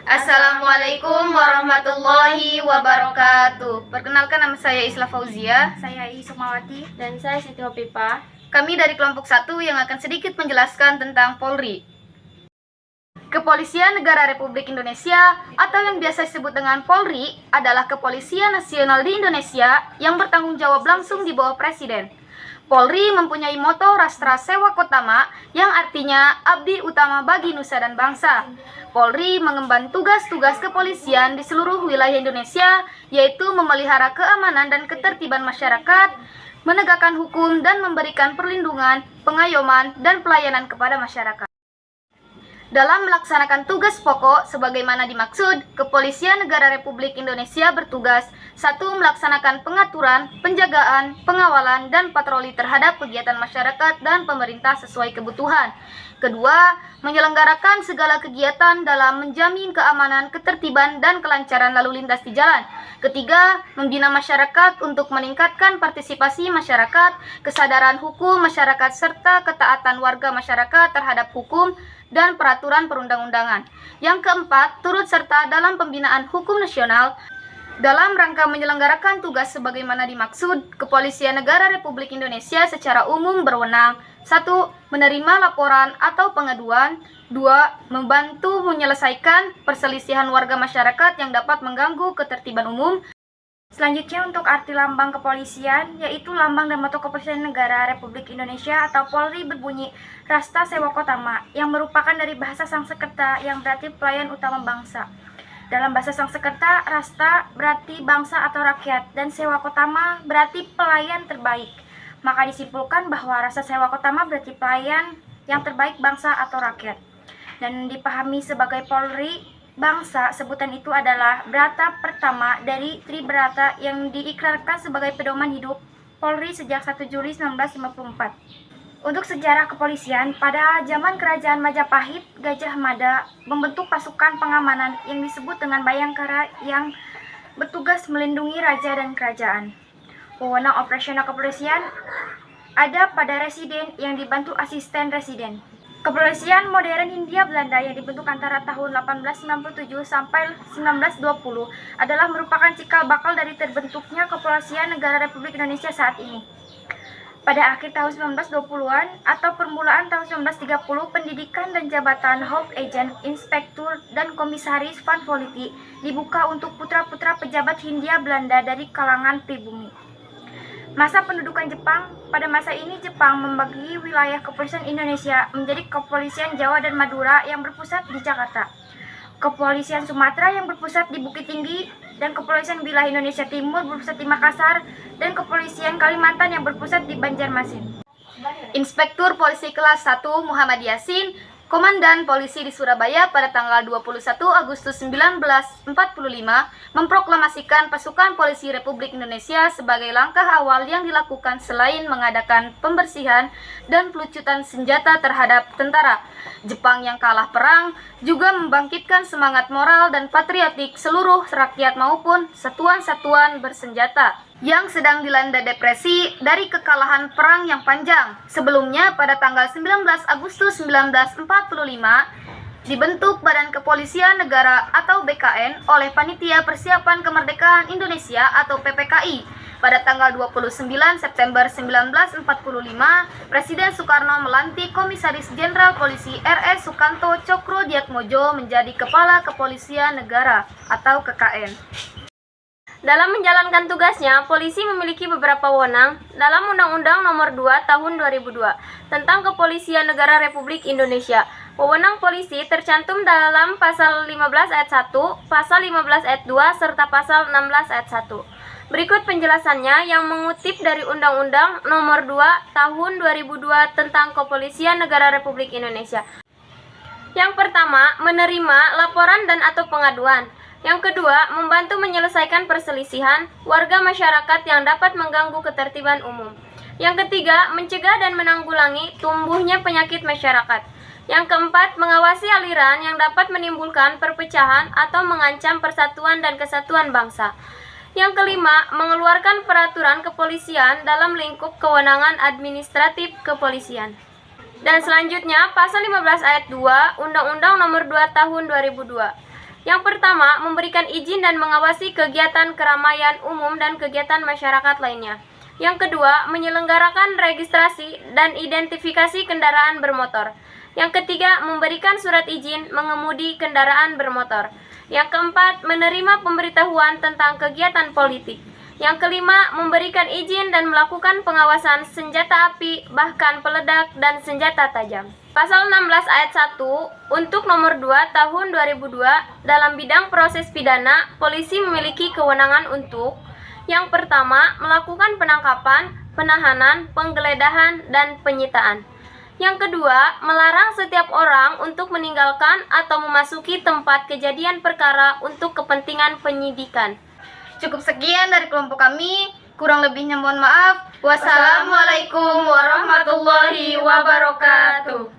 Assalamualaikum warahmatullahi wabarakatuh. Perkenalkan, nama saya Isla Fauzia. Saya Isumawati. Dan saya Siti Hopipa. Kami dari kelompok 1 yang akan sedikit menjelaskan tentang Polri. Kepolisian Negara Republik Indonesia atau yang biasa disebut dengan Polri adalah kepolisian nasional di Indonesia yang bertanggung jawab langsung di bawah Presiden. Polri mempunyai moto Rastra Sewa Kotama yang artinya abdi utama bagi nusa dan bangsa. Polri mengemban tugas-tugas kepolisian di seluruh wilayah Indonesia, yaitu memelihara keamanan dan ketertiban masyarakat, menegakkan hukum dan memberikan perlindungan, pengayoman, dan pelayanan kepada masyarakat. Dalam melaksanakan tugas pokok sebagaimana dimaksud, Kepolisian Negara Republik Indonesia bertugas 1. Melaksanakan pengaturan, penjagaan, pengawalan, dan patroli terhadap kegiatan masyarakat dan pemerintah sesuai kebutuhan. 2. Menyelenggarakan segala kegiatan dalam menjamin keamanan, ketertiban, dan kelancaran lalu lintas di jalan. 3. Membina masyarakat untuk meningkatkan partisipasi masyarakat, kesadaran hukum masyarakat, serta ketaatan warga masyarakat terhadap hukum dan peraturan perundang-undangan. Yang 4, turut serta dalam pembinaan hukum nasional. Dalam rangka menyelenggarakan tugas sebagaimana dimaksud, Kepolisian Negara Republik Indonesia secara umum berwenang 1. Menerima laporan atau pengaduan. 2. Membantu menyelesaikan perselisihan warga masyarakat yang dapat mengganggu ketertiban umum. Selanjutnya untuk arti lambang kepolisian, yaitu lambang dan moto Kepolisian Negara Republik Indonesia atau Polri berbunyi Rastra Sewa Kotama, yang merupakan dari bahasa Sanskerta yang berarti pelayan utama bangsa. Dalam bahasa Sanskerta, Rastra berarti bangsa atau rakyat, dan Sewa Kotama berarti pelayan terbaik. Maka disimpulkan bahwa Rastra Sewa Kotama berarti pelayan yang terbaik bangsa atau rakyat. Dan dipahami sebagai Polri bangsa, sebutan itu adalah brata pertama dari Tribrata yang diikrarkan sebagai pedoman hidup Polri sejak 1 Juli 1954. Untuk sejarah kepolisian, pada zaman Kerajaan Majapahit, Gajah Mada membentuk pasukan pengamanan yang disebut dengan Bayangkara yang bertugas melindungi raja dan kerajaan. Wewenang operasional kepolisian ada pada residen yang dibantu asisten residen. Kepolisian modern Hindia Belanda yang dibentuk antara tahun 1897 sampai 1920 adalah merupakan cikal bakal dari terbentuknya Kepolisian Negara Republik Indonesia saat ini. Pada akhir tahun 1920-an atau permulaan tahun 1930, pendidikan dan jabatan Hof Agent, Inspektur, dan Komisaris Van Politi dibuka untuk putra-putra pejabat Hindia Belanda dari kalangan pribumi. Masa pendudukan Jepang. Pada masa ini Jepang membagi wilayah kepolisian Indonesia menjadi Kepolisian Jawa dan Madura yang berpusat di Jakarta, Kepolisian Sumatera yang berpusat di Bukit Tinggi, dan Kepolisian Wilayah Indonesia Timur berpusat di Makassar, dan Kepolisian Kalimantan yang berpusat di Banjarmasin. Inspektur Polisi Kelas 1 Muhammad Yasin, Komandan Polisi di Surabaya pada tanggal 21 Agustus 1945 memproklamasikan pasukan polisi Republik Indonesia sebagai langkah awal yang dilakukan selain mengadakan pembersihan dan pelucutan senjata terhadap tentara Jepang yang kalah perang, juga membangkitkan semangat moral dan patriotik seluruh rakyat maupun satuan-satuan bersenjata yang sedang dilanda depresi dari kekalahan perang yang panjang. Sebelumnya pada tanggal 19 Agustus 1945 dibentuk Badan Kepolisian Negara atau BKN oleh Panitia Persiapan Kemerdekaan Indonesia atau PPKI. Pada tanggal 29 September 1945, Presiden Soekarno melantik Komisaris Jenderal Polisi RS Sukanto Cokrodiatmojo menjadi Kepala Kepolisian Negara atau KKN. Dalam menjalankan tugasnya, polisi memiliki beberapa wewenang dalam Undang-Undang Nomor 2 Tahun 2002 tentang Kepolisian Negara Republik Indonesia. Wewenang polisi tercantum dalam Pasal 15 Ayat 1, Pasal 15 Ayat 2, serta Pasal 16 Ayat 1. Berikut penjelasannya yang mengutip dari Undang-Undang Nomor 2 Tahun 2002 tentang Kepolisian Negara Republik Indonesia. Yang pertama, menerima laporan dan atau pengaduan. Yang kedua, membantu menyelesaikan perselisihan warga masyarakat yang dapat mengganggu ketertiban umum. Yang ketiga, mencegah dan menanggulangi tumbuhnya penyakit masyarakat. Yang keempat, mengawasi aliran yang dapat menimbulkan perpecahan atau mengancam persatuan dan kesatuan bangsa. Yang kelima, mengeluarkan peraturan kepolisian dalam lingkup kewenangan administratif kepolisian. Dan selanjutnya, Pasal 15 Ayat 2 Undang-Undang Nomor 2 Tahun 2002 Yang pertama, memberikan izin dan mengawasi kegiatan keramaian umum dan kegiatan masyarakat lainnya. Yang kedua, menyelenggarakan registrasi dan identifikasi kendaraan bermotor. Yang ketiga, memberikan surat izin mengemudi kendaraan bermotor. Yang keempat, menerima pemberitahuan tentang kegiatan politik. Yang kelima, memberikan izin dan melakukan pengawasan senjata api, bahkan peledak dan senjata tajam. Pasal 16 ayat 1 untuk nomor 2 tahun 2002 dalam bidang proses pidana, polisi memiliki kewenangan untuk yang pertama, melakukan penangkapan, penahanan, penggeledahan, dan penyitaan. Yang kedua, melarang setiap orang untuk meninggalkan atau memasuki tempat kejadian perkara untuk kepentingan penyidikan. Cukup sekian dari kelompok kami. Kurang lebihnya mohon maaf. Wassalamualaikum warahmatullahi wabarakatuh.